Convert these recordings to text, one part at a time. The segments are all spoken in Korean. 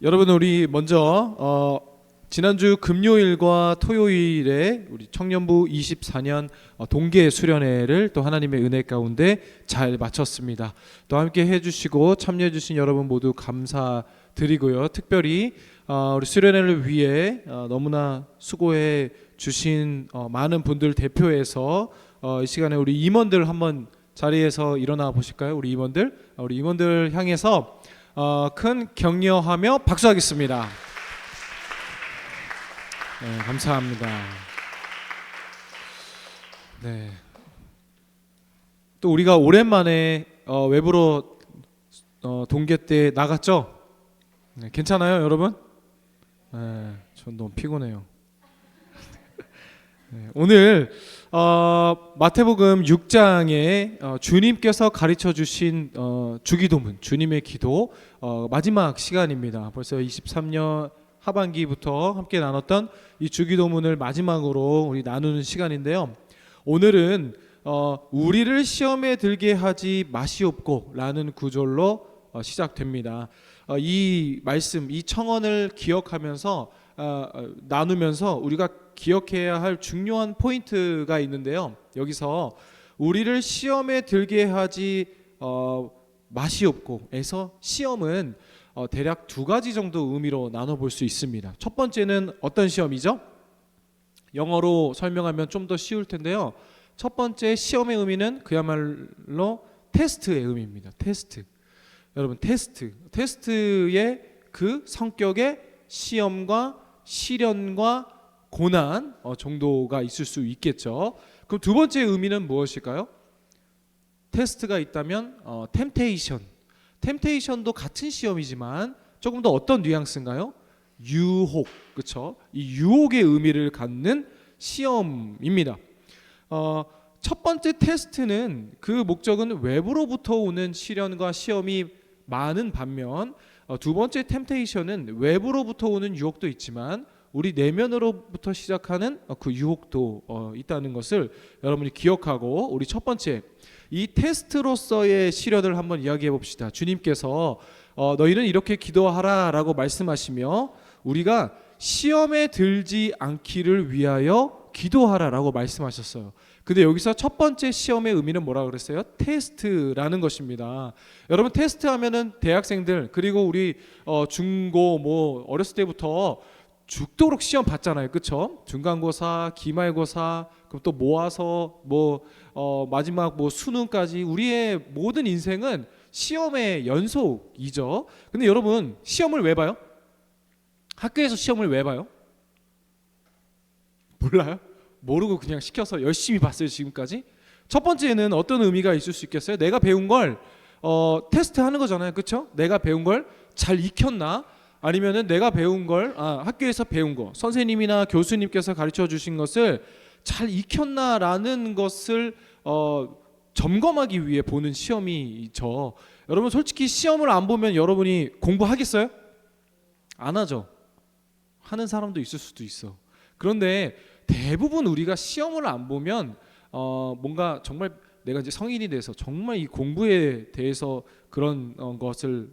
여러분 우리 먼저 지난주 금요일과 토요일에 우리 청년부 24년 동계 수련회를 또 하나님의 은혜 가운데 잘 마쳤습니다. 또 함께 해주시고 참여해주신 여러분 모두 감사드리고요. 특별히 우리 수련회를 위해 너무나 수고해 주신 많은 분들 대표해서 이 시간에 우리 임원들 한번 자리에서 일어나 보실까요? 우리 임원들 향해서 큰 격려하며 박수하겠습니다. 네, 감사합니다. 네. 또 우리가 오랜만에 외부로 동계 때 나갔죠? 네, 괜찮아요, 여러분? 네, 전 너무 피곤해요. 네, 오늘 마태복음 6장에 주님께서 가르쳐 주신 주기도문, 주님의 기도 마지막 시간입니다. 벌써 23년 하반기부터 함께 나눴던 이 주기도문을 마지막으로 우리 나누는 시간인데요. 오늘은 우리를 시험에 들게 하지 마시옵고 라는 구절로 시작됩니다. 이 말씀, 이 청언을 기억하면서 나누면서 우리가 기억해야 할 중요한 포인트가 있는데요. 여기서 우리를 시험에 들게 하지 마시옵고에서 시험은 대략 두 가지 정도 의미로 나눠볼 수 있습니다. 첫 번째는 어떤 시험이죠? 영어로 설명하면 좀 더 쉬울 텐데요. 첫 번째 시험의 의미는 그야말로 테스트의 의미입니다. 테스트. 여러분 테스트의 그 성격의 시험과 시련과 고난 정도가 있을 수 있겠죠. 그럼 두 번째 의미는 무엇일까요? 테스트가 있다면 템테이션도 같은 시험이지만 조금 더 어떤 뉘앙스인가요? 유혹, 그렇죠? 이 유혹의 의미를 갖는 시험입니다. 첫 번째 테스트는 그 목적은 외부로부터 오는 시련과 시험이 많은 반면 두 번째 템테이션은 외부로부터 오는 유혹도 있지만 우리 내면으로부터 시작하는 그 유혹도 있다는 것을 여러분이 기억하고 우리 첫 번째 이 테스트로서의 시련을 한번 이야기해 봅시다. 주님께서 너희는 이렇게 기도하라 라고 말씀하시며 우리가 시험에 들지 않기를 위하여 기도하라 라고 말씀하셨어요. 근데 여기서 첫 번째 시험의 의미는 뭐라고 그랬어요? 테스트라는 것입니다. 여러분 테스트 하면은 대학생들 그리고 우리 중고 뭐 어렸을 때부터 죽도록 시험 봤잖아요, 그렇죠? 중간고사, 기말고사, 그럼 또 모아서 마지막 수능까지 우리의 모든 인생은 시험의 연속이죠. 근데 여러분 시험을 왜 봐요? 학교에서 시험을 왜 봐요? 몰라요? 모르고 그냥 시켜서 열심히 봤어요 지금까지. 첫 번째는 어떤 의미가 있을 수 있겠어요? 내가 배운 걸 테스트하는 거잖아요, 그렇죠? 내가 배운 걸 잘 익혔나? 아니면은 내가 배운 걸 학교에서 배운 거 선생님이나 교수님께서 가르쳐 주신 것을 잘 익혔나라는 것을 점검하기 위해 보는 시험이죠. 여러분 솔직히 시험을 안 보면 여러분이 공부하겠어요? 안 하죠. 하는 사람도 있을 수도 있어. 그런데 대부분 우리가 시험을 안 보면 뭔가 정말 내가 이제 성인이 돼서 정말 이 공부에 대해서 그런 것을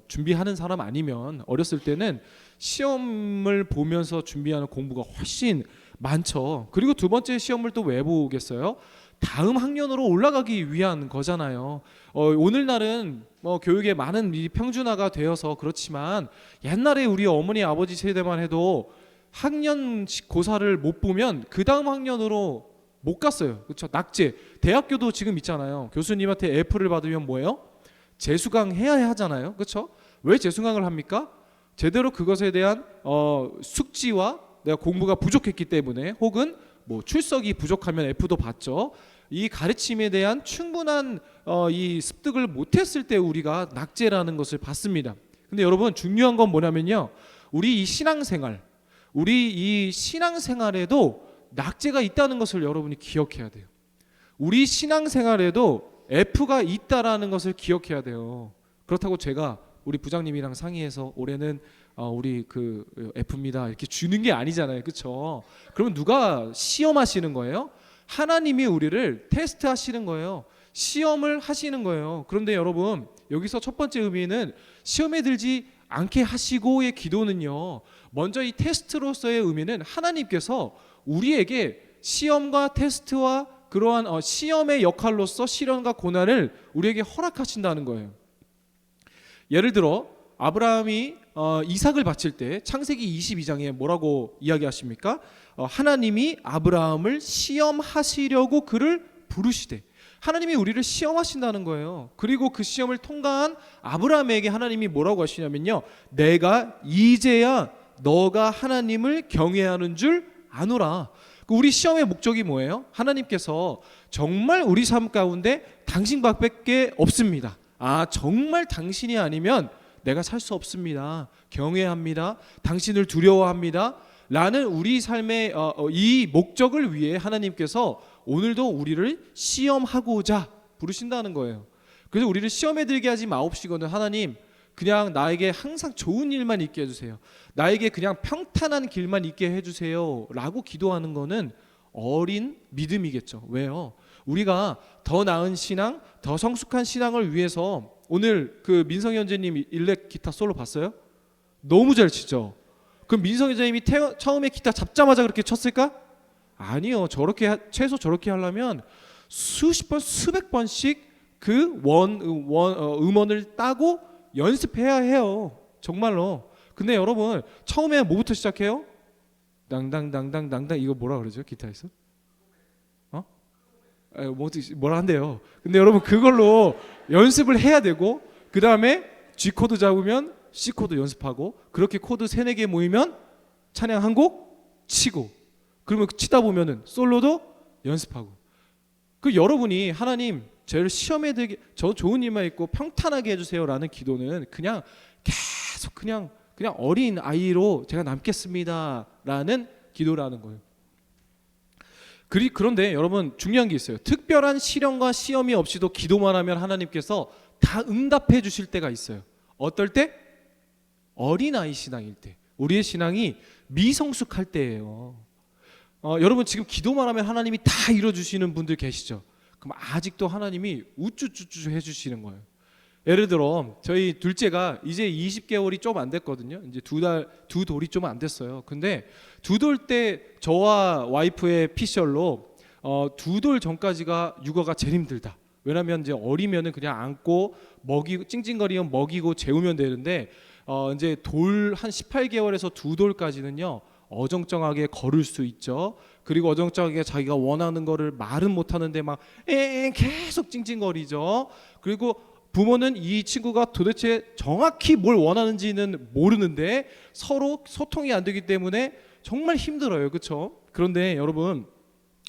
준비하는 사람 아니면 어렸을 때는 시험을 보면서 준비하는 공부가 훨씬 많죠. 그리고 두 번째 시험을 또 왜 보겠어요? 다음 학년으로 올라가기 위한 거잖아요. 오늘날은 교육에 많은 평준화가 되어서 그렇지만 옛날에 우리 어머니 아버지 세대만 해도 학년 고사를 못 보면 그 다음 학년으로 못 갔어요. 그렇죠? 낙제. 대학교도 지금 있잖아요. 교수님한테 F를 받으면 뭐예요? 재수강 해야 하잖아요. 그렇죠? 왜 재수강을 합니까? 제대로 그것에 대한 숙지와 내가 공부가 부족했기 때문에 혹은 출석이 부족하면 F도 받죠. 이 가르침에 대한 충분한 이 습득을 못했을 때 우리가 낙제라는 것을 받습니다. 근데 여러분 중요한 건 뭐냐면요. 우리 이 신앙생활에도 낙제가 있다는 것을 여러분이 기억해야 돼요. 우리 신앙생활에도 F가 있다라는 것을 기억해야 돼요. 그렇다고 제가 우리 부장님이랑 상의해서 올해는 우리 그 F입니다 이렇게 주는 게 아니잖아요, 그렇죠? 그러면 누가 시험하시는 거예요? 하나님이 우리를 테스트하시는 거예요. 시험을 하시는 거예요. 그런데 여러분 여기서 첫 번째 의미는 시험에 들지 않게 하시고의 기도는요, 먼저 이 테스트로서의 의미는 하나님께서 우리에게 시험과 테스트와 그러한 시험의 역할로서 시련과 고난을 우리에게 허락하신다는 거예요. 예를 들어 아브라함이 이삭을 바칠 때 창세기 22장에 뭐라고 이야기하십니까? 하나님이 아브라함을 시험하시려고 그를 부르시되, 하나님이 우리를 시험하신다는 거예요. 그리고 그 시험을 통과한 아브라함에게 하나님이 뭐라고 하시냐면요, 내가 이제야 너가 하나님을 경외하는 줄 아노라. 우리 시험의 목적이 뭐예요? 하나님께서 정말 우리 삶 가운데 당신밖에 없습니다. 정말 당신이 아니면 내가 살 수 없습니다. 경외합니다. 당신을 두려워합니다. 라는 우리 삶의 이 목적을 위해 하나님께서 오늘도 우리를 시험하고자 부르신다는 거예요. 그래서 우리를 시험에 들게 하지 마옵시거든. 하나님, 그냥 나에게 항상 좋은 일만 있게 해주세요. 나에게 그냥 평탄한 길만 있게 해주세요 라고 기도하는 거는 어린 믿음이겠죠. 왜요? 우리가 더 나은 신앙, 더 성숙한 신앙을 위해서, 오늘 그 민성희 형제님 일렉 기타 솔로 봤어요? 너무 잘 치죠? 그럼 민성희 형제님이 처음에 기타 잡자마자 그렇게 쳤을까? 아니요. 최소 저렇게 하려면 수십 번, 수백 번씩 그 음원을 따고 연습해야 해요. 정말로. 근데 여러분, 처음에 뭐부터 시작해요? 당당당당당당, 이거 뭐라 그러죠? 기타에서? 뭐라 한대요. 근데 여러분, 그걸로 연습을 해야 되고, 그 다음에 G 코드 잡으면 C 코드 연습하고, 그렇게 코드 3-4개 모이면 찬양 한 곡 치고, 그러면 치다 보면은 솔로도 연습하고. 그 여러분이 하나님, 저를 시험에 들게, 저 좋은 일만 있고 평탄하게 해주세요라는 기도는 그냥 계속 그냥 어린 아이로 제가 남겠습니다라는 기도라는 거예요. 그런데 여러분, 중요한 게 있어요. 특별한 시련과 시험이 없이도 기도만 하면 하나님께서 다 응답해 주실 때가 있어요. 어떨 때? 어린아이 신앙일 때, 우리의 신앙이 미성숙할 때예요. 여러분, 지금 기도만 하면 하나님이 다 이뤄주시는 분들 계시죠? 그럼 아직도 하나님이 우쭈쭈쭈 해주시는 거예요. 예를 들어 저희 둘째가 이제 20개월이 좀 안 됐거든요. 이제 두 돌이 좀 안 됐어요. 근데 두 돌 때 저와 와이프의 피셜로 두 돌 전까지가 육아가 제일 힘들다. 왜냐면 이제 어리면은 그냥 안고 먹이고 찡찡거리면 먹이고 재우면 되는데 이제 돌 한 18개월에서 두 돌까지는요, 어정쩡하게 걸을 수 있죠. 그리고 어정쩡하게 자기가 원하는 거를 말은 못 하는데 막 계속 찡찡거리죠. 그리고 부모는 이 친구가 도대체 정확히 뭘 원하는지는 모르는데 서로 소통이 안 되기 때문에 정말 힘들어요. 그렇죠? 그런데 여러분,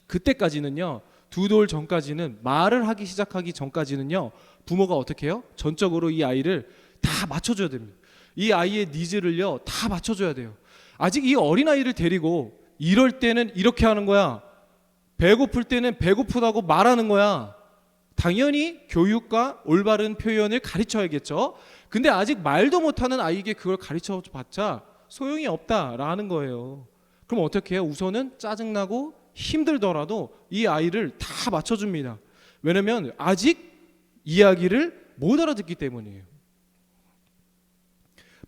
그때까지는요, 두 돌 전까지는, 말을 하기 시작하기 전까지는요, 부모가 어떻게 해요? 전적으로 이 아이를 다 맞춰줘야 됩니다. 이 아이의 니즈를요 다 맞춰줘야 돼요. 아직 이 어린아이를 데리고 이럴 때는 이렇게 하는 거야, 배고플 때는 배고프다고 말하는 거야. 당연히 교육과 올바른 표현을 가르쳐야겠죠. 근데 아직 말도 못하는 아이에게 그걸 가르쳐봤자 소용이 없다라는 거예요. 그럼 어떻게 해요? 우선은 짜증나고 힘들더라도 이 아이를 다 맞춰줍니다. 왜냐면 아직 이야기를 못 알아듣기 때문이에요.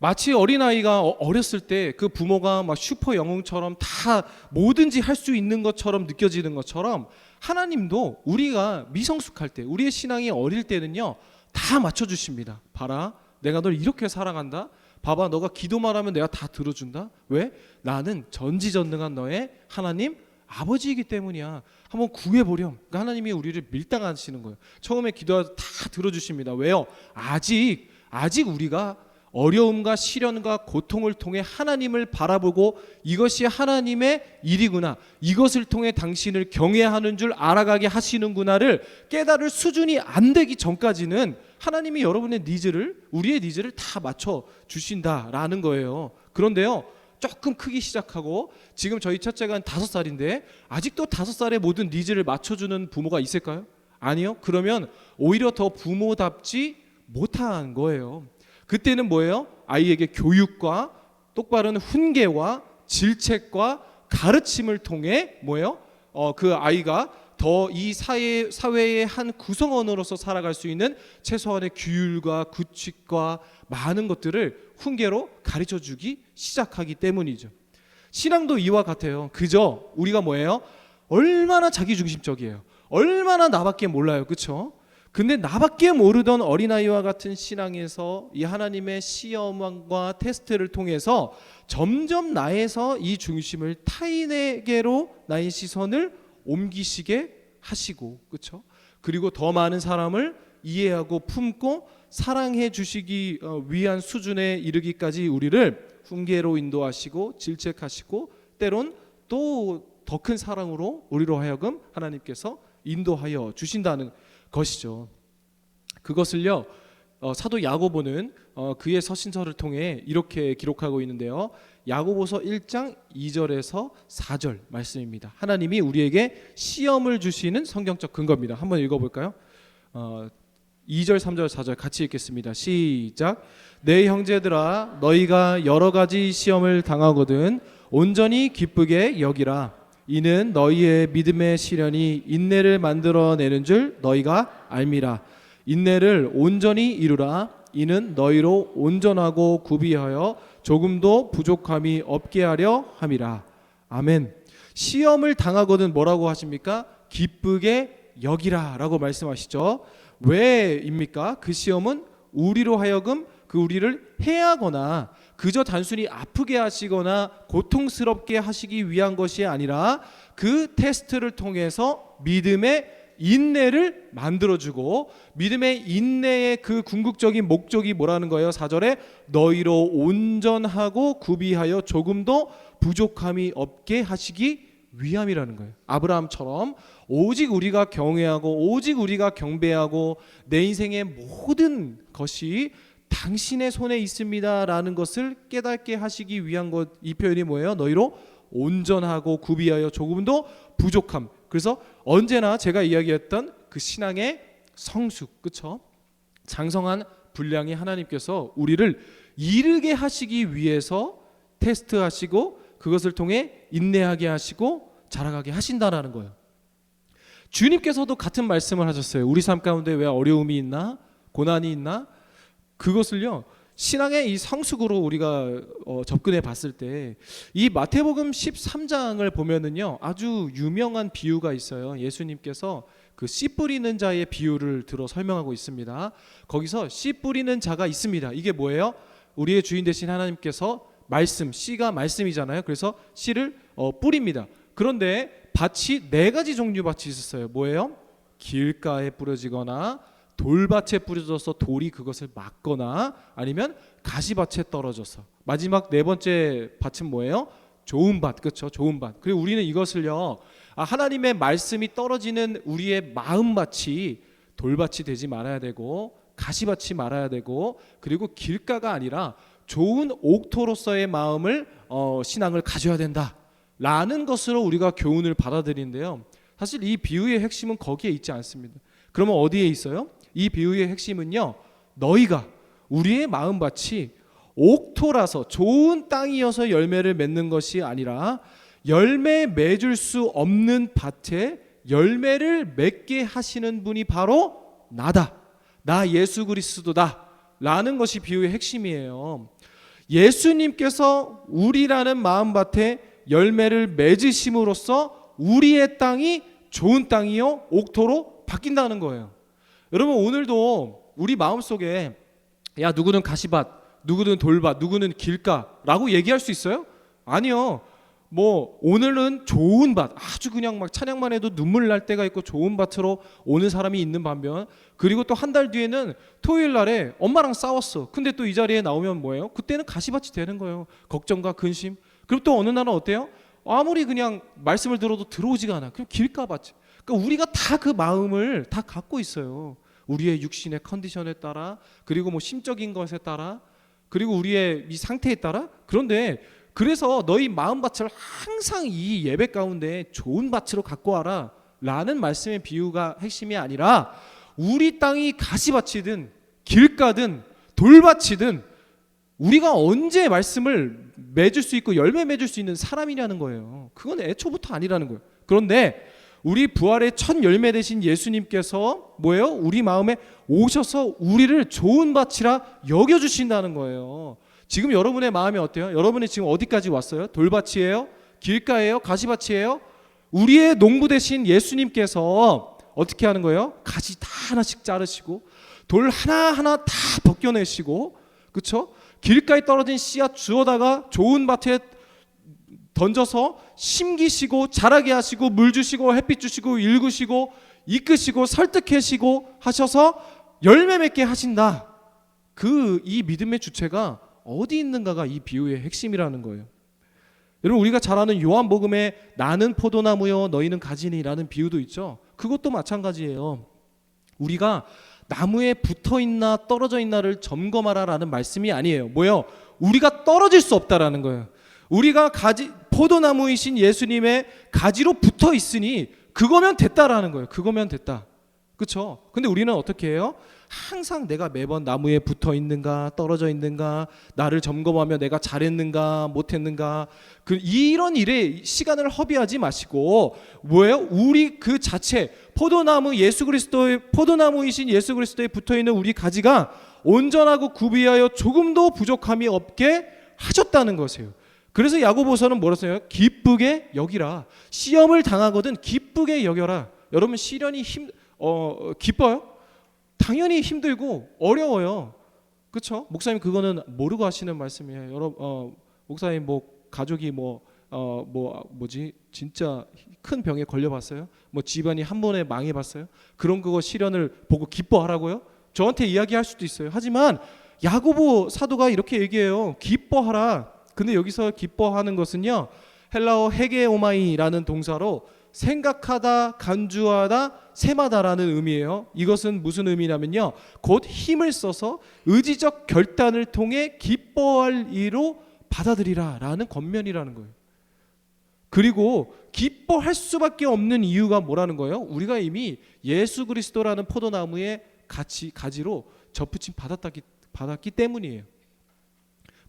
마치 어린아이가 어렸을 때 그 부모가 막 슈퍼 영웅처럼 다 뭐든지 할 수 있는 것처럼 느껴지는 것처럼, 하나님도 우리가 미성숙할 때, 우리의 신앙이 어릴 때는요 다 맞춰주십니다. 봐라, 내가 널 이렇게 사랑한다. 봐봐, 너가 기도만 하면 내가 다 들어준다. 왜? 나는 전지전능한 너의 하나님 아버지이기 때문이야. 한번 구해보렴. 그러니까 하나님이 우리를 밀당하시는 거예요. 처음에 기도해서 다 들어주십니다. 왜요? 아직 우리가 어려움과 시련과 고통을 통해 하나님을 바라보고 이것이 하나님의 일이구나, 이것을 통해 당신을 경외하는 줄 알아가게 하시는구나를 깨달을 수준이 안 되기 전까지는 하나님이 여러분의 니즈를, 우리의 니즈를 다 맞춰 주신다라는 거예요. 그런데요, 조금 크기 시작하고, 지금 저희 첫째가 5살인데 아직도 5살의 모든 니즈를 맞춰주는 부모가 있을까요? 아니요. 그러면 오히려 더 부모답지 못한 거예요. 그때는 뭐예요? 아이에게 교육과 똑바른 훈계와 질책과 가르침을 통해 뭐예요? 그 아이가 더 이 사회의 한 구성원으로서 살아갈 수 있는 최소한의 규율과 규칙과 많은 것들을 훈계로 가르쳐주기 시작하기 때문이죠. 신앙도 이와 같아요. 그저 우리가 뭐예요? 얼마나 자기중심적이에요. 얼마나 나밖에 몰라요. 그렇죠? 근데 나밖에 모르던 어린아이와 같은 신앙에서 이 하나님의 시험과 테스트를 통해서 점점 나에서 이 중심을 타인에게로 나의 시선을 옮기시게 하시고, 그렇죠? 그리고 더 많은 사람을 이해하고 품고 사랑해 주시기 위한 수준에 이르기까지 우리를 훈계로 인도하시고 질책하시고 때론 또 더 큰 사랑으로 우리로 하여금 하나님께서 인도하여 주신다는 것이죠. 그것을요 사도 야고보는 그의 서신서를 통해 이렇게 기록하고 있는데요. 야고보서 1장 2절에서 4절 말씀입니다. 하나님이 우리에게 시험을 주시는 성경적 근거입니다. 한번 읽어볼까요? 2절, 3절, 4절 같이 읽겠습니다. 시작. 내 형제들아 너희가 여러 가지 시험을 당하거든 온전히 기쁘게 여기라. 이는 너희의 믿음의 시련이 인내를 만들어내는 줄 너희가 알미라. 인내를 온전히 이루라. 이는 너희로 온전하고 구비하여 조금도 부족함이 없게 하려 함이라. 아멘. 시험을 당하거든 뭐라고 하십니까? 기쁘게 여기라 라고 말씀하시죠. 왜입니까? 그 시험은 우리로 하여금 그 우리를 해하거나 그저 단순히 아프게 하시거나 고통스럽게 하시기 위한 것이 아니라 그 테스트를 통해서 믿음의 인내를 만들어주고 믿음의 인내의 그 궁극적인 목적이 뭐라는 거예요? 4절에 너희로 온전하고 구비하여 조금도 부족함이 없게 하시기 위함이라는 거예요. 아브라함처럼 오직 우리가 경외하고 오직 우리가 경배하고 내 인생의 모든 것이 당신의 손에 있습니다라는 것을 깨닫게 하시기 위한 것. 이 표현이 뭐예요? 너희로 온전하고 구비하여 조금도 부족함. 그래서 언제나 제가 이야기했던 그 신앙의 성숙, 그렇죠? 장성한 분량이 하나님께서 우리를 이르게 하시기 위해서 테스트하시고 그것을 통해 인내하게 하시고 자라가게 하신다라는 거예요. 주님께서도 같은 말씀을 하셨어요. 우리 삶 가운데 왜 어려움이 있나? 고난이 있나? 그것을요 신앙의 이 성숙으로 우리가 접근해 봤을 때 이 마태복음 13장을 보면은요 아주 유명한 비유가 있어요. 예수님께서 그 씨 뿌리는 자의 비유를 들어 설명하고 있습니다. 거기서 씨 뿌리는 자가 있습니다. 이게 뭐예요? 우리의 주인 되신 하나님께서 말씀, 씨가 말씀이잖아요. 그래서 씨를 뿌립니다. 그런데 밭이 4가지 종류 밭이 있었어요. 뭐예요? 길가에 뿌려지거나 돌밭에 뿌려져서 돌이 그것을 막거나 아니면 가시밭에 떨어져서 마지막 4번째 밭은 뭐예요? 좋은 밭, 그렇죠? 좋은 밭. 그리고 우리는 이것을요 하나님의 말씀이 떨어지는 우리의 마음밭이 돌밭이 되지 말아야 되고 가시밭이 말아야 되고 그리고 길가가 아니라 좋은 옥토로서의 마음을 신앙을 가져야 된다라는 것으로 우리가 교훈을 받아들이는데요. 사실 이 비유의 핵심은 거기에 있지 않습니다. 그러면 어디에 있어요? 이 비유의 핵심은요 너희가 우리의 마음밭이 옥토라서 좋은 땅이어서 열매를 맺는 것이 아니라 열매 맺을 수 없는 밭에 열매를 맺게 하시는 분이 바로 나다. 나 예수 그리스도다 라는 것이 비유의 핵심이에요. 예수님께서 우리라는 마음밭에 열매를 맺으심으로써 우리의 땅이 좋은 땅이요 옥토로 바뀐다는 거예요. 여러분 오늘도 우리 마음속에 야 누구는 가시밭, 누구는 돌밭, 누구는 길가라고 얘기할 수 있어요? 아니요. 뭐 오늘은 좋은 밭, 아주 그냥 막 찬양만 해도 눈물 날 때가 있고 좋은 밭으로 오는 사람이 있는 반면 그리고 또 한 달 뒤에는 토요일 날에 엄마랑 싸웠어. 근데 또 이 자리에 나오면 뭐예요? 그때는 가시밭이 되는 거예요. 걱정과 근심. 그리고 또 어느 날은 어때요? 아무리 그냥 말씀을 들어도 들어오지가 않아. 그냥 길가밭. 그러니까 우리가 다 그 마음을 다 갖고 있어요. 우리의 육신의 컨디션에 따라 그리고 뭐 심적인 것에 따라 그리고 우리의 이 상태에 따라. 그런데 그래서 너희 마음밭을 항상 이 예배 가운데 좋은 밭으로 갖고 와라 라는 말씀의 비유가 핵심이 아니라 우리 땅이 가시밭이든 길가든 돌밭이든 우리가 언제 말씀을 맺을 수 있고 열매 맺을 수 있는 사람이냐는 거예요. 그건 애초부터 아니라는 거예요. 그런데 우리 부활의 첫 열매 되신 예수님께서 뭐예요? 우리 마음에 오셔서 우리를 좋은 밭이라 여겨주신다는 거예요. 지금 여러분의 마음이 어때요? 여러분이 지금 어디까지 왔어요? 돌밭이에요? 길가예요? 가시밭이에요? 우리의 농부 되신 예수님께서 어떻게 하는 거예요? 가지 다 하나씩 자르시고 돌 하나하나 다 벗겨내시고, 그렇죠? 길가에 떨어진 씨앗 주워다가 좋은 밭에 던져서 심기시고 자라게 하시고 물 주시고 햇빛 주시고 일구시고 이끄시고 설득하시고 하셔서 열매 맺게 하신다. 이 믿음의 주체가 어디 있는가가 이 비유의 핵심이라는 거예요. 여러분, 우리가 잘 아는 요한복음에 나는 포도나무요 너희는 가지니라는 비유도 있죠. 그것도 마찬가지예요. 우리가 나무에 붙어있나 떨어져 있나를 점검하라라는 말씀이 아니에요. 뭐예요? 우리가 떨어질 수 없다라는 거예요. 우리가 포도나무이신 예수님의 가지로 붙어 있으니 그거면 됐다라는 거예요. 그거면 됐다. 그렇죠? 근데 우리는 어떻게 해요? 항상 내가 매번 나무에 붙어 있는가 떨어져 있는가, 나를 점검하며 내가 잘했는가 못했는가, 이런 일에 시간을 허비하지 마시고 뭐예요? 우리 그 자체 포도나무이신 예수 그리스도에 붙어 있는 우리 가지가 온전하고 구비하여 조금도 부족함이 없게 하셨다는 것이에요. 그래서 야고보서는 뭐라 써요? 기쁘게 여기라. 시험을 당하거든 기쁘게 여겨라. 여러분, 시련이 기뻐요? 당연히 힘들고 어려워요. 그렇죠? 목사님 그거는 모르고 하시는 말씀이에요. 여러분, 목사님 가족이 진짜 큰 병에 걸려봤어요? 집안이 한 번에 망해봤어요? 그런 그거 시련을 보고 기뻐하라고요? 저한테 이야기할 수도 있어요. 하지만 야고보 사도가 이렇게 얘기해요. 기뻐하라. 근데 여기서 기뻐하는 것은요, 헬라어 헤게오마이라는 동사로 생각하다, 간주하다, 셈하다라는 의미예요. 이것은 무슨 의미냐면요, 곧 힘을 써서 의지적 결단을 통해 기뻐할 이로 받아들이라라는 권면이라는 거예요. 그리고 기뻐할 수밖에 없는 이유가 뭐라는 거예요? 우리가 이미 예수 그리스도라는 포도나무의 가지로 접붙임 받았기 때문이에요.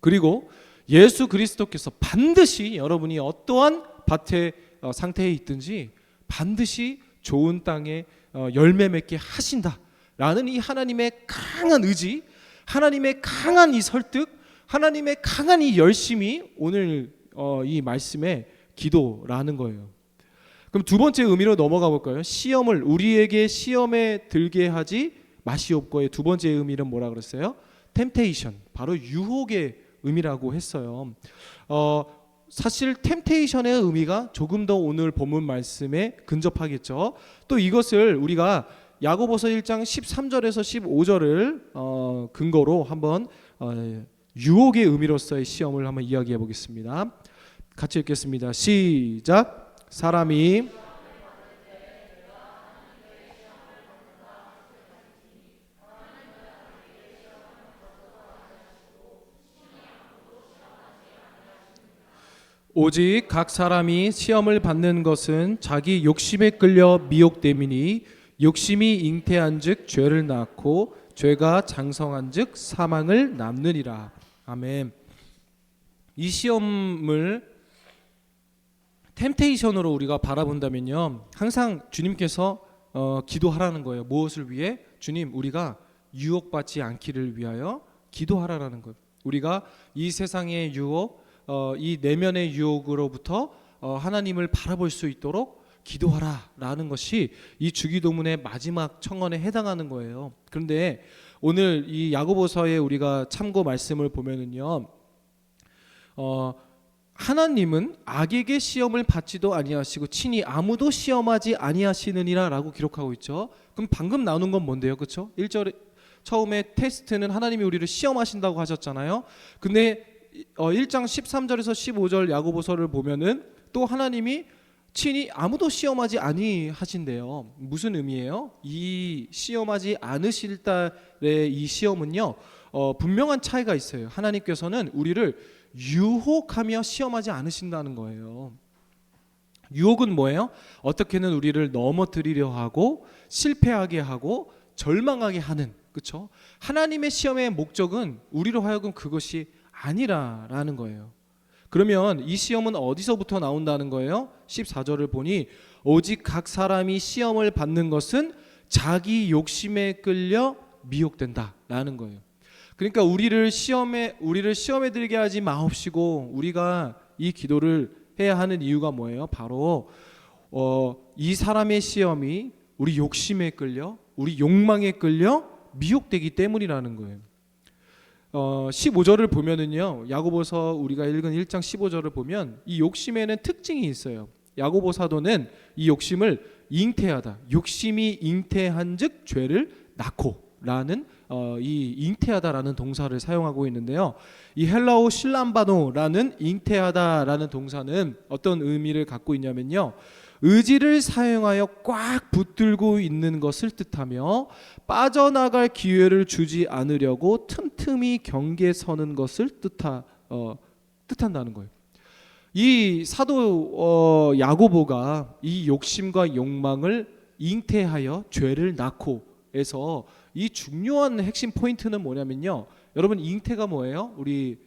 그리고 예수 그리스도께서 반드시 여러분이 어떠한 밭의 상태에 있든지 반드시 좋은 땅에 열매 맺게 하신다라는 이 하나님의 강한 의지, 하나님의 강한 이 설득, 하나님의 강한 이 열심이 오늘 이 말씀의 기도라는 거예요. 그럼 두 번째 의미로 넘어가 볼까요? 우리에게 시험에 들게 하지 마시옵고의 두 번째 의미는 뭐라 그랬어요? 템테이션, 바로 유혹의 의미라고 했어요. 사실 템테이션의 의미가 조금 더 오늘 본문 말씀에 근접하겠죠. 또 이것을 우리가 야고보서 1장 13절에서 15절을 근거로 한번 유혹의 의미로서의 시험을 한번 이야기해 보겠습니다. 같이 읽겠습니다. 시작. 사람이 오직 각 사람이 시험을 받는 것은 자기 욕심에 끌려 미혹됨이니 욕심이 잉태한즉 죄를 낳고 죄가 장성한즉 사망을 낳느니라. 아멘. 이 시험을 템테이션으로 우리가 바라본다면요, 항상 주님께서 기도하라는 거예요. 무엇을 위해? 주님, 우리가 유혹받지 않기를 위하여 기도하라라는 거예요. 우리가 이 세상의 유혹, 이 내면의 유혹으로부터 하나님을 바라볼 수 있도록 기도하라라는 것이 이 주기도문의 마지막 청원에 해당하는 거예요. 그런데 오늘 이 야고보서에 우리가 참고 말씀을 보면은요, 하나님은 악에게 시험을 받지도 아니하시고 친히 아무도 시험하지 아니하시느니라라고 기록하고 있죠. 그럼 방금 나오는 건 뭔데요? 그렇죠? 1절에 처음에 테스트는 하나님이 우리를 시험하신다고 하셨잖아요. 근데 1장 13절에서 15절 야고보서를 보면은 또 하나님이 친히 아무도 시험하지 아니하신대요. 무슨 의미예요? 이 시험하지 않으실 달의 이 시험은요, 분명한 차이가 있어요. 하나님께서는 우리를 유혹하며 시험하지 않으신다는 거예요. 유혹은 뭐예요? 어떻게는 우리를 넘어뜨리려 하고 실패하게 하고 절망하게 하는, 그렇죠? 하나님의 시험의 목적은 우리로 하여금 그것이 아니라라는 거예요. 그러면 이 시험은 어디서부터 나온다는 거예요? 14절을 보니 오직 각 사람이 시험을 받는 것은 자기 욕심에 끌려 미혹된다라는 거예요. 그러니까 우리를 시험에 들게 하지 마옵시고 우리가 이 기도를 해야 하는 이유가 뭐예요? 바로 이 사람의 시험이 우리 욕심에 끌려, 우리 욕망에 끌려 미혹되기 때문이라는 거예요. 15절을 보면은요, 야고보서 우리가 읽은 1장 15절을 보면 이 욕심에는 특징이 있어요. 야고보 사도는 이 욕심을 잉태하다, 욕심이 잉태한즉 죄를 낳고라는 이 잉태하다라는 동사를 사용하고 있는데요. 이 헬라어 실람바노라는 잉태하다라는 동사는 어떤 의미를 갖고 있냐면요, 의지를 사용하여 꽉 붙들고 있는 것을 뜻하며 빠져나갈 기회를 주지 않으려고 틈틈이 경계에 서는 것을 뜻한다는 거예요. 이 사도 야고보가 이 욕심과 욕망을 잉태하여 죄를 낳고 해서 이 중요한 핵심 포인트는 뭐냐면요, 여러분 잉태가 뭐예요? 우리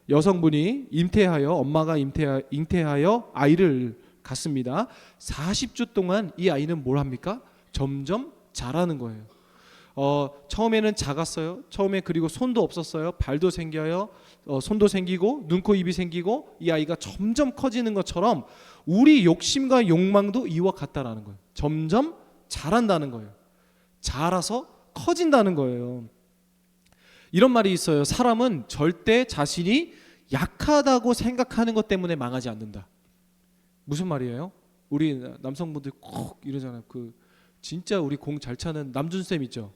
여성분이 잉태하여, 엄마가 잉태하여 아이를 갖습니다. 40주 동안 이 아이는 뭘 합니까? 점점 자라는 거예요. 처음에는 작았어요. 처음에 그리고 손도 없었어요. 발도 생겨요. 손도 생기고 눈, 코, 입이 생기고 이 아이가 점점 커지는 것처럼 우리 욕심과 욕망도 이와 같다라는 거예요. 점점 자란다는 거예요. 자라서 커진다는 거예요. 이런 말이 있어요. 사람은 절대 자신이 약하다고 생각하는 것 때문에 망하지 않는다. 무슨 말이에요? 우리 남성분들 꼭 이러잖아요. 진짜 우리 공 잘 차는 남준 쌤 있죠.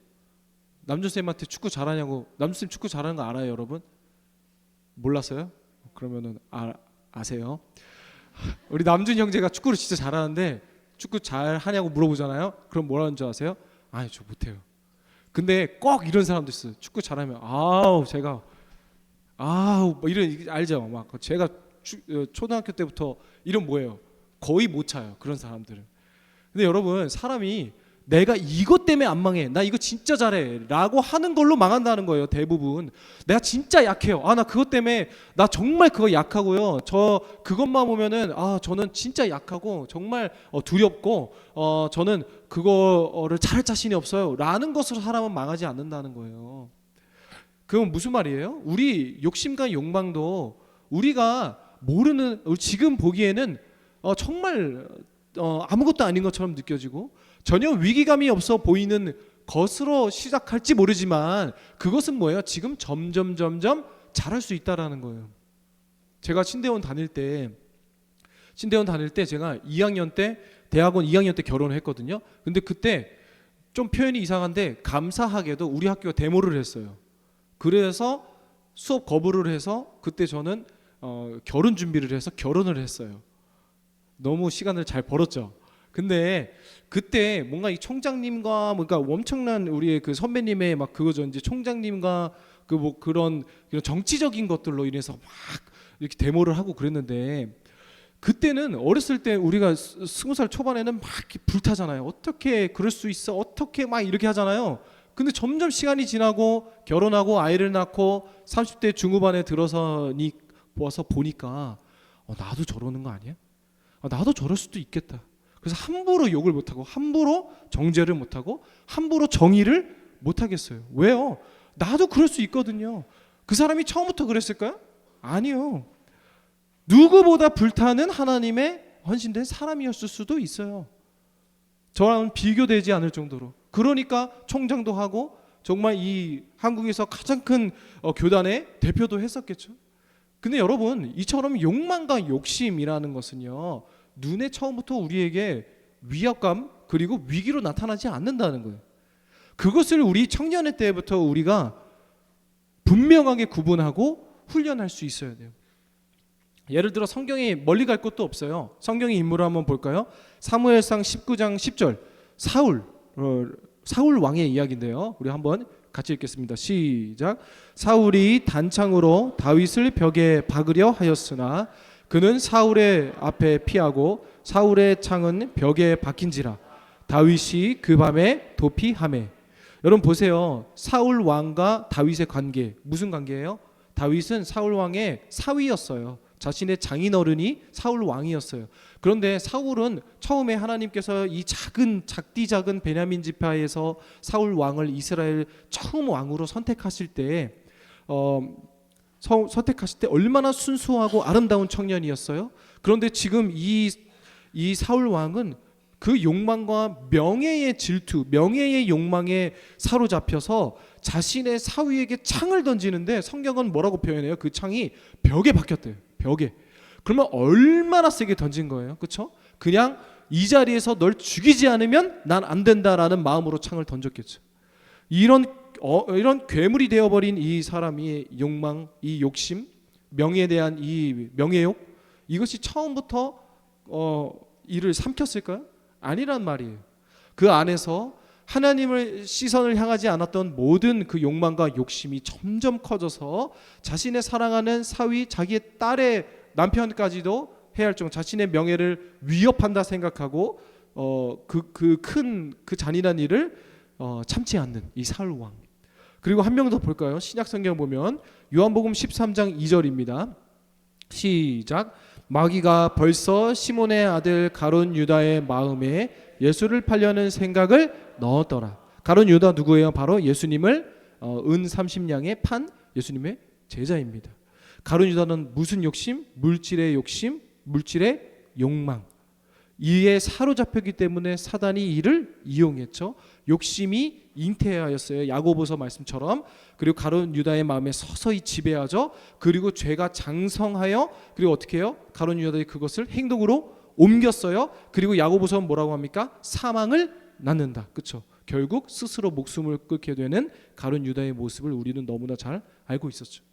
남준 쌤한테 축구 잘하냐고. 남준 쌤 축구 잘하는 거 알아요, 여러분? 몰랐어요? 그러면은 아세요? 우리 남준 형제가 축구를 진짜 잘하는데 축구 잘하냐고 물어보잖아요. 그럼 뭐라는 줄 아세요? 아니, 저 못해요. 근데 꼭 이런 사람도 있어요. 축구 잘하면 제가 뭐 이런, 알죠? 막 제가 초등학교 때부터 이런 뭐예요? 거의 못 차요. 그런 사람들은. 근데 여러분, 사람이 내가 이것 때문에 안 망해, 나 이거 진짜 잘해 라고 하는 걸로 망한다는 거예요. 대부분 내가 진짜 약해요. 나 그것 때문에 나 정말 그거 약하고요, 저 그것만 보면은 저는 진짜 약하고 정말 두렵고 저는 그거를 잘할 자신이 없어요 라는 것으로 사람은 망하지 않는다는 거예요. 그건 무슨 말이에요? 우리 욕심과 욕망도 우리가 모르는, 지금 보기에는 정말 아무것도 아닌 것처럼 느껴지고 전혀 위기감이 없어 보이는 것으로 시작할지 모르지만 그것은 뭐예요? 지금 점점 자랄 수 있다라는 거예요. 제가 신대원 다닐 때 제가 2학년 때, 대학원 2학년 때 결혼을 했거든요. 근데 그때 좀 표현이 이상한데 감사하게도 우리 학교가 데모를 했어요. 그래서 수업 거부를 해서 그때 저는 결혼 준비를 해서 결혼을 했어요. 너무 시간을 잘 벌었죠. 근데 그때 뭔가 이 총장님과 뭔가 엄청난 우리의 그 선배님의 막 그거죠. 이제 총장님과 그런 정치적인 것들로 인해서 막 이렇게 데모를 하고 그랬는데, 그때는 어렸을 때 우리가 20살 초반에는 막 불타잖아요. 어떻게 그럴 수 있어? 어떻게 막 이렇게 하잖아요. 근데 점점 시간이 지나고 결혼하고 아이를 낳고 30대 중후반에 들어서 와서 보니까 나도 저러는 거 아니야? 나도 저럴 수도 있겠다. 그래서 함부로 욕을 못하고 함부로 정죄를 못하고 함부로 정의를 못하겠어요. 왜요? 나도 그럴 수 있거든요. 그 사람이 처음부터 그랬을까요? 아니요. 누구보다 불타는 하나님의 헌신된 사람이었을 수도 있어요. 저랑은 비교되지 않을 정도로. 그러니까 총장도 하고 정말 이 한국에서 가장 큰 교단의 대표도 했었겠죠. 근데 여러분, 이처럼 욕망과 욕심이라는 것은요, 눈에 처음부터 우리에게 위압감 그리고 위기로 나타나지 않는다는 거예요. 그것을 우리 청년의 때부터 우리가 분명하게 구분하고 훈련할 수 있어야 돼요. 예를 들어 성경에 멀리 갈 것도 없어요. 성경의 인물을 한번 볼까요? 사무엘상 19장 10절 사울 왕의 이야기인데요. 우리 한번 같이 읽겠습니다. 시작. 사울이 단창으로 다윗을 벽에 박으려 하였으나 그는 사울의 앞에 피하고 사울의 창은 벽에 박힌지라 다윗이 그 밤에 도피하매. 여러분 보세요. 사울 왕과 다윗의 관계 무슨 관계예요? 다윗은 사울 왕의 사위였어요. 자신의 장인어른이 사울 왕이었어요. 그런데 사울은 처음에 하나님께서 이 작디 작은 베냐민 지파에서 사울 왕을 이스라엘 처음 왕으로 선택하실 때 선택하실 때 얼마나 순수하고 아름다운 청년이었어요. 그런데 지금 이 사울 왕은 그 욕망과 명예의 질투, 명예의 욕망에 사로잡혀서 자신의 사위에게 창을 던지는데 성경은 뭐라고 표현해요? 그 창이 벽에 박혔대요. 벽에. 그러면 얼마나 세게 던진 거예요? 그렇죠? 그냥 이 자리에서 널 죽이지 않으면 난 안 된다라는 마음으로 창을 던졌겠죠. 이런 괴물이 되어버린 이 사람의 욕망, 이 욕심, 명예에 대한 이 명예욕, 이것이 처음부터 이를 삼켰을까요? 아니란 말이에요. 그 안에서 하나님을 시선을 향하지 않았던 모든 그 욕망과 욕심이 점점 커져서 자신의 사랑하는 사위, 자기의 딸의 남편까지도 해야 할 정도 자신의 명예를 위협한다 생각하고 그 잔인한 일을 참지 않는 이 사울 왕. 그리고 한 명 더 볼까요? 신약 성경 보면 요한복음 13장 2절입니다. 시작. 마귀가 벌써 시몬의 아들 가룟 유다의 마음에 예수를 팔려는 생각을 넣었더라. 가룟 유다 누구예요? 바로 예수님을 은 30냥에 판 예수님의 제자입니다. 가룟 유다는 무슨 욕심? 물질의 욕심, 물질의 욕망. 이에 사로잡혔기 때문에 사단이 이를 이용했죠. 욕심이 잉태하였어요. 야고보서 말씀처럼. 그리고 가룟 유다의 마음에 서서히 지배하죠. 그리고 죄가 장성하여 그리고 어떻게 해요? 가룟 유다의 그것을 행동으로 옮겼어요. 그리고 야고보서는 뭐라고 합니까? 사망을 낳는다. 그렇죠? 결국 스스로 목숨을 끊게 되는 가룟 유다의 모습을 우리는 너무나 잘 알고 있었죠.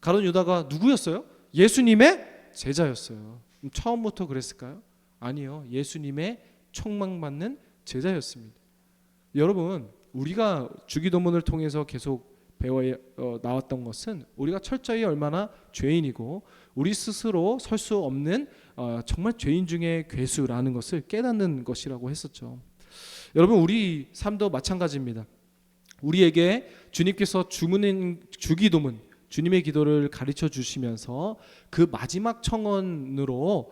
가룟 유다가 누구였어요? 예수님의 제자였어요. 처음부터 그랬을까요? 아니요. 예수님의 촉망받는 제자였습니다. 여러분, 우리가 주기도문을 통해서 계속 배워 나왔던 것은 우리가 철저히 얼마나 죄인이고 우리 스스로 설 수 없는 정말 죄인 중에 괴수라는 것을 깨닫는 것이라고 했었죠. 여러분, 우리 삶도 마찬가지입니다. 우리에게 주님께서 주기도문, 주님의 기도를 가르쳐 주시면서 그 마지막 청원으로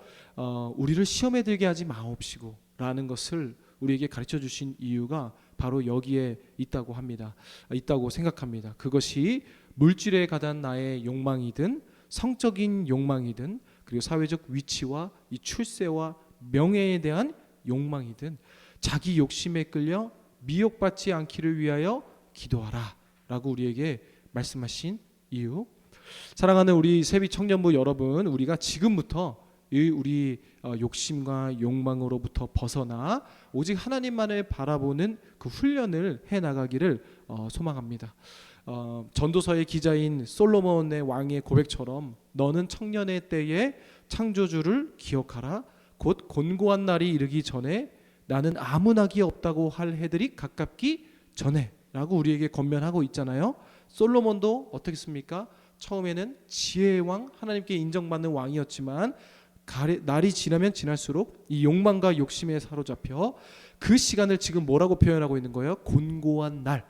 우리를 시험에 들게 하지 마옵시고 라는 것을 우리에게 가르쳐 주신 이유가 바로 여기에 있다고 합니다. 있다고 생각합니다. 그것이 물질에 가단 나의 욕망이든 성적인 욕망이든 그리고 사회적 위치와 이 출세와 명예에 대한 욕망이든 자기 욕심에 끌려 미혹받지 않기를 위하여 기도하라 라고 우리에게 말씀하신 이유. 사랑하는 우리 세비 청년부 여러분, 우리가 지금부터 우리 욕심과 욕망으로부터 벗어나 오직 하나님만을 바라보는 그 훈련을 해나가기를 소망합니다. 전도서의 기자인 솔로몬의 왕의 고백처럼 너는 청년의 때에 창조주를 기억하라. 곧 곤고한 날이 이르기 전에 나는 아무 낙이 없다고 할 해들이 가깝기 전에 라고 우리에게 권면하고 있잖아요. 솔로몬도 어떻겠습니까? 처음에는 지혜의 왕, 하나님께 인정받는 왕이었지만 날이 지나면 지날수록 이 욕망과 욕심에 사로잡혀 그 시간을 지금 뭐라고 표현하고 있는 거예요? 곤고한 날.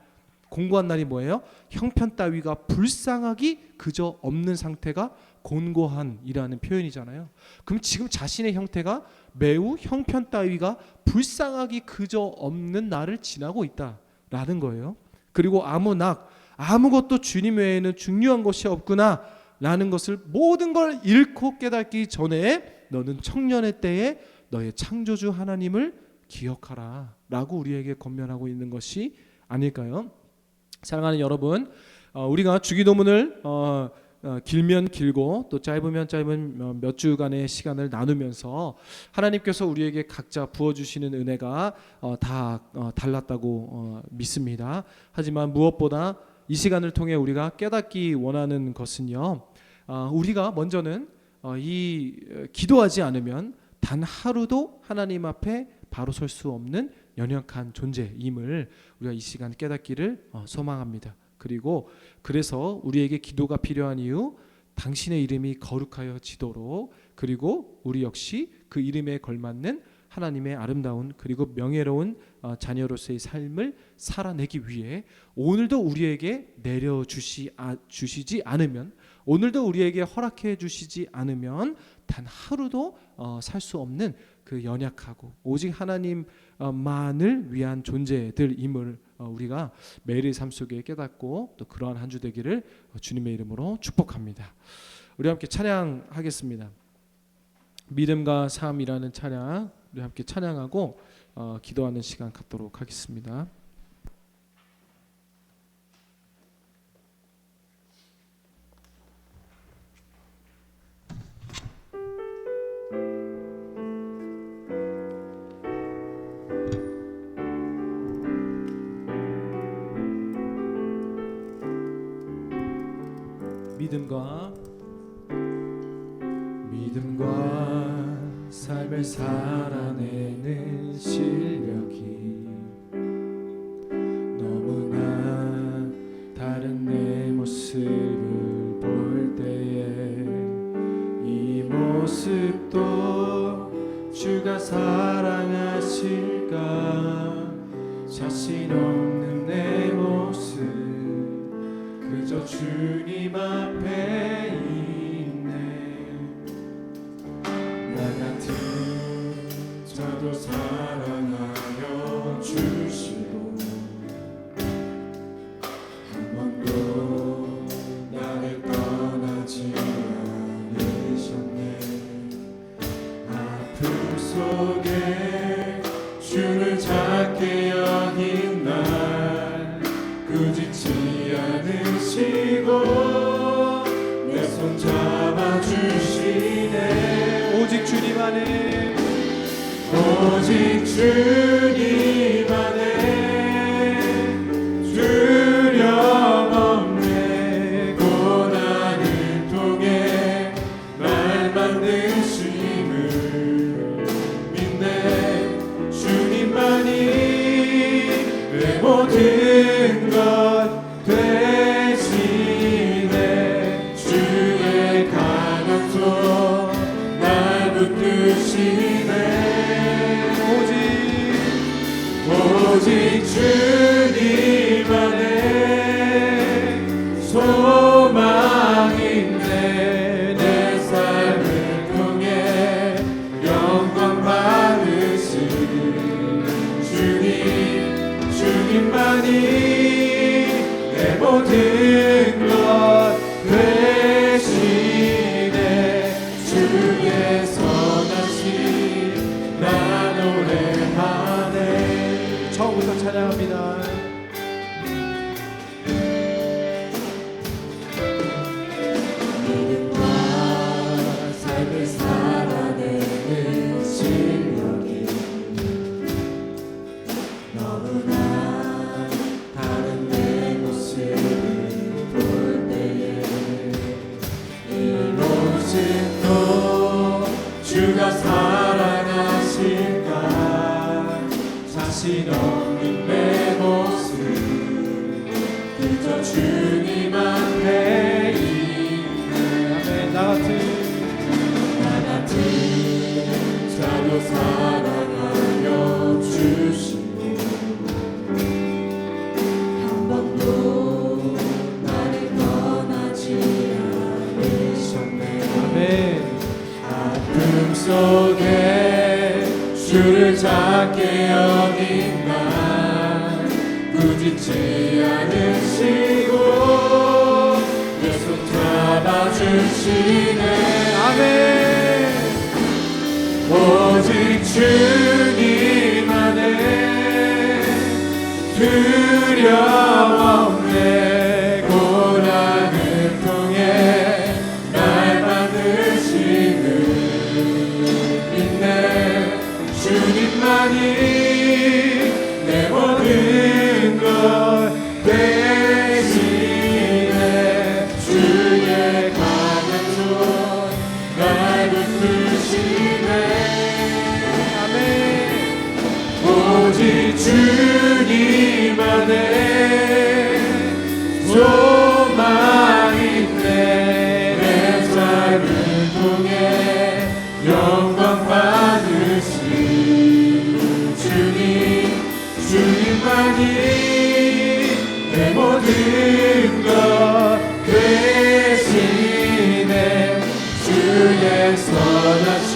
곤고한 날이 뭐예요? 형편 따위가 불쌍하기 그저 없는 상태가 곤고한이라는 표현이잖아요. 그럼 지금 자신의 형태가 매우 형편 따위가 불쌍하기 그저 없는 날을 지나고 있다라는 거예요. 그리고 아무것도 주님 외에는 중요한 것이 없구나 라는 것을 모든 걸 잃고 깨닫기 전에 너는 청년의 때에 너의 창조주 하나님을 기억하라 라고 우리에게 권면하고 있는 것이 아닐까요? 사랑하는 여러분, 우리가 주기도문을 길면 길고 또 짧으면 짧은 몇 주간의 시간을 나누면서 하나님께서 우리에게 각자 부어주시는 은혜가 다 달랐다고 믿습니다. 하지만 무엇보다 이 시간을 통해 우리가 깨닫기 원하는 것은요, 우리가 먼저는 기도하지 않으면 단 하루도 하나님 앞에 바로 설 수 없는 연약한 존재임을 우리가 이 시간 깨닫기를 소망합니다. 그래서 우리에게 기도가 필요한 이유, 당신의 이름이 거룩하여지도록, 그리고 우리 역시 그 이름에 걸맞는 하나님의 아름다운 그리고 명예로운 자녀로서의 삶을 살아내기 위해 오늘도 우리에게 내려주시지 않으면 오늘도 우리에게 허락해 주시지 않으면 단 하루도 살 수 없는 그 연약하고 오직 하나님만을 위한 존재들임을 우리가 매일의 삶 속에 깨닫고 또 그러한 한 주 되기를 주님의 이름으로 축복합니다. 우리 함께 찬양하겠습니다. 믿음과 삶이라는 찬양 우리 함께 찬양하고 기도하는 시간 갖도록 하겠습니다. 믿음과 삶을 살아내는 실력이 너무나 다른 내 모습을 볼 때에 이 모습도 주가 사랑하실까 자신 없는 내 모습 그저 주님 앞에 있네. 나 같은 자도 사랑하여 주시고 한 번도 나를 떠나지 않으셨네. 아픔 속에 주를 찾게 여긴 날 꾸짖지 않으시고 내 손 잡아주시네. 오직 주님 안에 오직 주님 안에 두려움 없네. 고난을 통해 날 만드심을 믿네. 주님만이 내 모든 것 되시네. 주의 강한 손 날 붙드시네. 오직 주님 안에 소망인데 내 삶을 통해 영광 받으신 주님만이 내 모든 것 되시네. 주의 선하심 나 노래하네. 처음부터 찬양합니다. 믿음과 삶을 살아내는 실력이 너무나 다른 내 모습을 볼 때에 이 모습도 주가 사랑하실까 자신 없는 내 모습 그저 주님 앞에 있네. 아멘. 나 같은 자도 사랑하여 주시고 한 번도 나를 떠나지 않으셨네. 아멘. 아픔 속에 주를 찾게 여긴 날 꾸짖지 않으시고 내 손 잡아주시네. 아멘. 오직 주님 안에 두려움 없네. 고난을 통해 날 만드시는 믿네. 주님만이 내 모든 것 되시네. 주의 강한 손 날 붙드시네. 아멘. 오직 주님 안에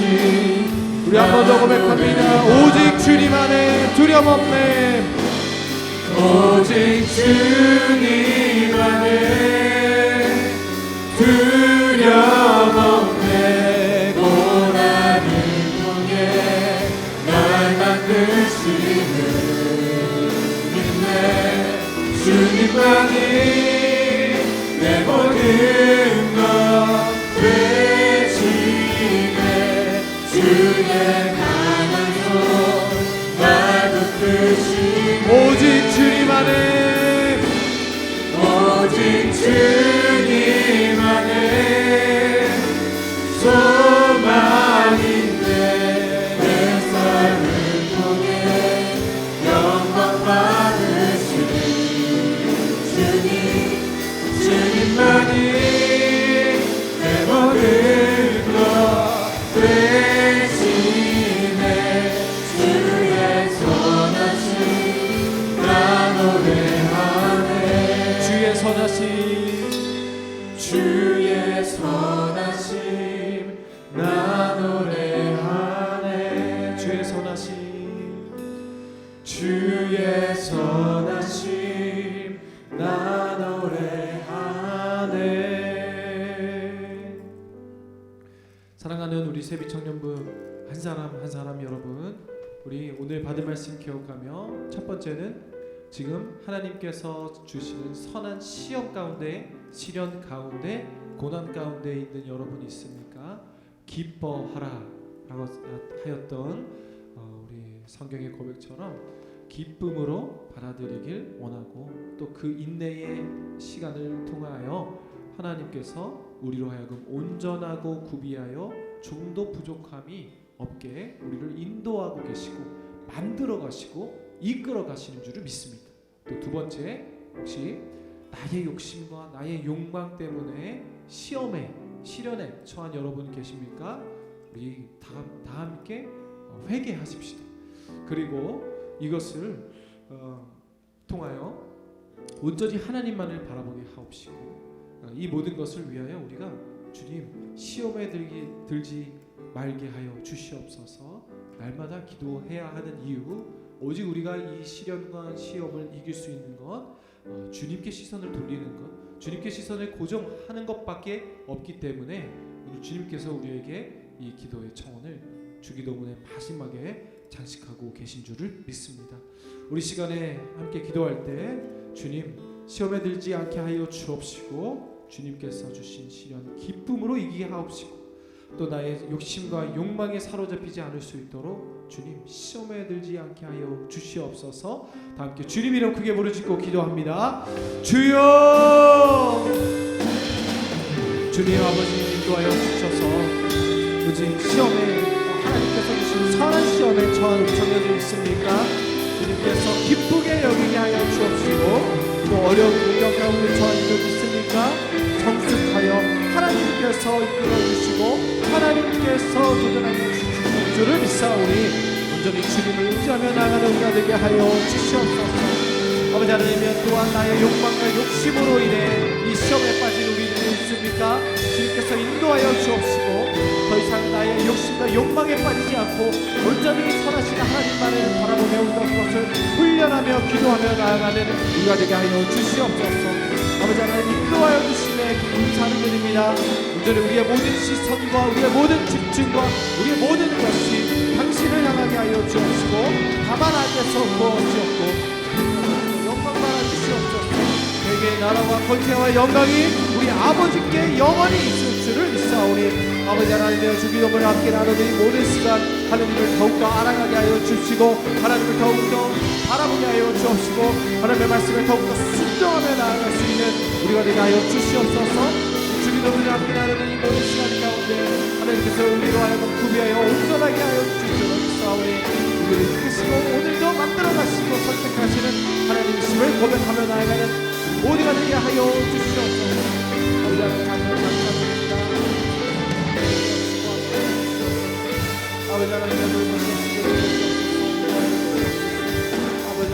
우리 한 번 더 고백합니다. 오직 주님 안에 두려움 없네. 오직 주님 안에 두려움 없네. 고난을 통해 날 만드시는 있네. 주님만이 내 모든 것 되시네. 주의 강한 손 날 붙드시네. 오직 주님 안에 오직 주님 안에 소망인데 내 삶을 통해 영광 받으시는 주님만이 내 모든 것 되시네. 주의 선하심 나 노래하네. 주의 선하심 주의 선하심 나 노래하네. 주의 선하심 주의 선하심 나 노래하네. 사랑하는 우리 세비 청년부 한 사람 한 사람 여러분, 우리 오늘 받은 말씀 기억하며 첫 번째는 지금 하나님께서 주시는 선한 시험 가운데, 시련 가운데, 고난 가운데 있는 여러분이 있습니까? 기뻐하라 라고 하였던 우리 성경의 고백처럼 기쁨으로 받아들이길 원하고, 또 그 인내의 시간을 통하여 하나님께서 우리로 하여금 온전하고 구비하여 좀도 부족함이 없게 우리를 인도하고 계시고 만들어 가시고 이끌어 가시는 줄을 믿습니다. 또 두 번째, 혹시 나의 욕심과 나의 욕망 때문에 시험에, 시련에 처한 여러분 계십니까? 우리 다 함께 회개하십시다. 그리고 이것을 통하여 온전히 하나님만을 바라보게 하옵시고, 이 모든 것을 위하여 우리가 주님 시험에 들지 말게 하여 주시옵소서. 날마다 기도해야 하는 이유, 오직 우리가 이 시련과 시험을 이길 수 있는 것, 주님께 시선을 돌리는 것, 주님께 시선을 고정하는 것밖에 없기 때문에 오늘 주님께서 우리에게 이 기도의 청원을 주기도문의 마지막에 장식하고 계신 줄을 믿습니다. 우리 시간에 함께 기도할 때 주님 시험에 들지 않게 하여 주옵시고, 주님께서 주신 시련 기쁨으로 이기게 하옵시고, 또 나의 욕심과 욕망에 사로잡히지 않을 수 있도록 주님 시험에 들지 않게 하여 주시옵소서. 다 함께 주님 이름 크게 부르짖고 기도합니다. 주여, 주님 아버지 인도하여 주셔서 오직 시험에, 하나님께서 주신 선한 시험에 처한 청년들 있습니까? 주님께서 기쁘게 여기게 하여 주옵시고, 또 어려운 공경 가운데 처한 이들 있습니까? 성숙하여 하나님께서 이끌어 주시고 하나님께서 도전하여 주시는 줄을 믿사오니 온전히 주님을 의지하며 나가는 우리가 되게 하여 주시옵소서. 아버지 하나님, 또한 나의 욕망과 욕심으로 인해 이 시험에 빠진 우리들이 있습니까? 주님께서 인도하여 주옵시고 더 이상 나의 욕심과 욕망에 빠지지 않고 온전히 선하신 하나님만을 바라보며 우리가 그것을 훈련하며 기도하며 나아가는 우리가 되게 하여 주시옵소서. 아버지 하나님, 인도하여 주심에 감사를 드립니다. 온전히 우리의 모든 시선과 우리의 모든 집중과 우리의 모든 것이 당신을 향하게 하여 주옵시고 다만 안에서 부어주옵고 영광만 주시옵소서. 대개의 나라와 권세와 영광이 우리 아버지께 영원히 있을 줄을 믿사오니 아버지 하나님의 주기도문을 함께 나누는 이 모든 시간 하나님을 더욱더 알아가게 하여 주시고 하나님을 더욱더 바라보게 하여 주옵시고 하나님의 말씀을 더욱더 순종하며 나아갈 수 있는 우리가 되게 하여 주시옵소서. 주기도문을 함께 나누는 이 모든 시간 가운데 하나님께서 우리로 하여금 구비하여 온전하게 하여 주시옵소서. 믿사오니 우리를 하시고 오늘도 만들어 가시고 선택하시는 하나님이심을 고백하며 나아가는 모두가 되게 하여 주시옵소서. 아버지 하나님 감사드립니다. 아버지 하나님 아버지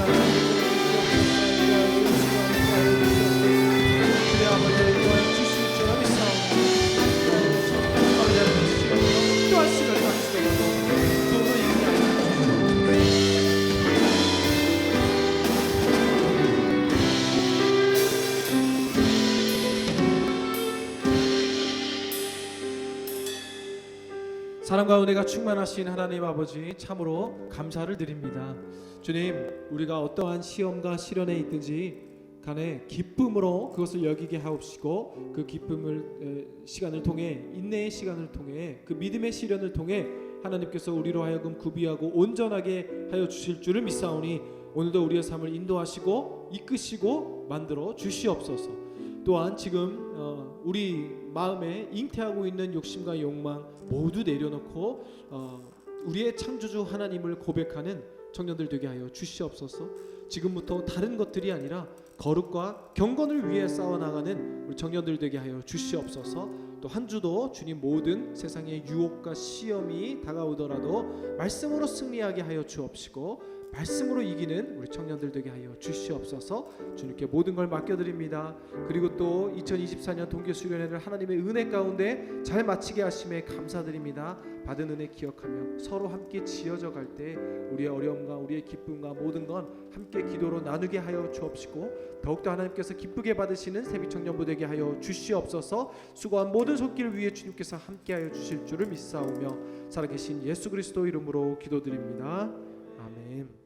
하나님 주실 줄 믿사옵니다. 아버지 하나님 또한 시간을 사랑과 은혜가 충만하신 하나님 아버지 참으로 감사를 드립니다. 주님, 우리가 어떠한 시험과 시련에 있든지 간에 기쁨으로 그것을 여기게 하옵시고 그 기쁨을 시간을 통해 인내의 시간을 통해 그 믿음의 시련을 통해 하나님께서 우리로 하여금 구비하고 온전하게 하여 주실 줄을 믿사오니 오늘도 우리의 삶을 인도하시고 이끄시고 만들어 주시옵소서. 또한 지금 우리 마음에 잉태하고 있는 욕심과 욕망 모두 내려놓고 우리의 창조주 하나님을 고백하는 청년들 되게 하여 주시옵소서. 지금부터 다른 것들이 아니라 거룩과 경건을 위해 싸워나가는 우리 청년들 되게 하여 주시옵소서. 또 한 주도 주님 모든 세상의 유혹과 시험이 다가오더라도 말씀으로 승리하게 하여 주옵시고 말씀으로 이기는 우리 청년들 되게 하여 주시옵소서. 주님께 모든 걸 맡겨드립니다. 그리고 또 2024년 동계수련회를 하나님의 은혜 가운데 잘 마치게 하심에 감사드립니다. 받은 은혜 기억하며 서로 함께 지어져 갈 때 우리의 어려움과 우리의 기쁨과 모든 건 함께 기도로 나누게 하여 주옵시고 더욱더 하나님께서 기쁘게 받으시는 세비 청년부 되게 하여 주시옵소서. 수고한 모든 손길 위에 주님께서 함께 하여 주실 줄을 믿사오며 살아계신 예수 그리스도 이름으로 기도드립니다. 아멘.